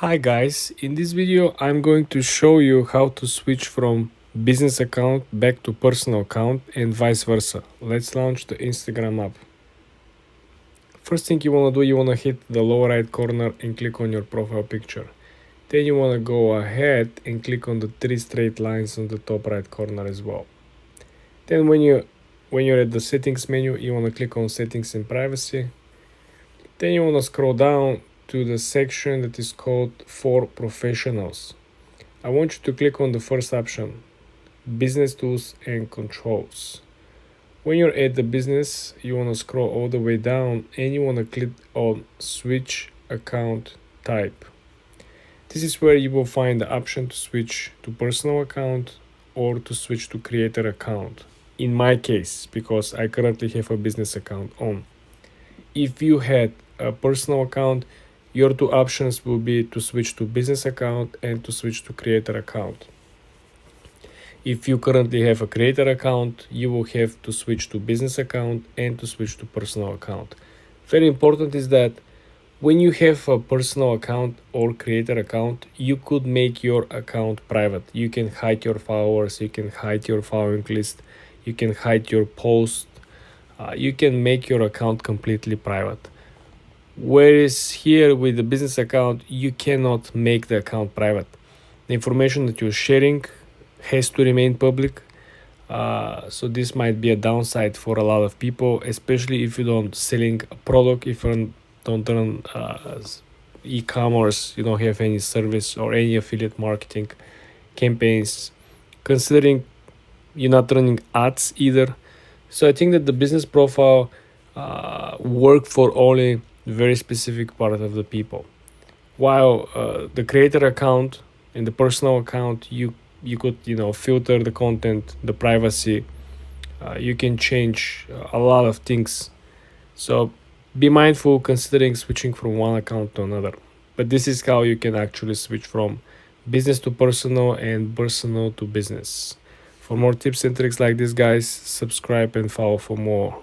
Hi guys, in this video I'm going to show you how to switch from business account back to personal account and vice versa. Let's launch the Instagram app. First thing you want to do, you want to hit the lower right corner and click on your profile picture. Then you want to go ahead and click on the three straight lines on the top right corner as well. Then when you're at the settings menu, you want to click on settings and privacy. Then you want to scroll down to the section that is called for professionals. I want you to click on the first option, business tools and controls. When you're at the business, you want to scroll all the way down and you want to click on switch account type. This is where you will find the option to switch to personal account or to switch to creator account. In my case, because I currently have a business account on. If you had a personal account, your two options will be to switch to business account and to switch to creator account. If you currently have a creator account, you will have to switch to business account and to switch to personal account. Very important is that when you have a personal account or creator account, you could make your account private. You can hide your followers, you can hide your following list, you can hide your post, you can make your account completely private. Whereas here with the business account, you cannot make the account private. The information that you're sharing has to remain public. So this might be a downside for a lot of people, especially if you don't selling a product, if you don't run e-commerce, you don't have any service or any affiliate marketing campaigns, considering you're not running ads either. So I think that the business profile work for only very specific part of the people, while the creator account and the personal account, you could filter the content, the privacy, you can change a lot of things. So be mindful considering switching from one account to another. But this is how you can actually switch from business to personal and personal to business. For more tips and tricks like this, guys, subscribe and follow for more.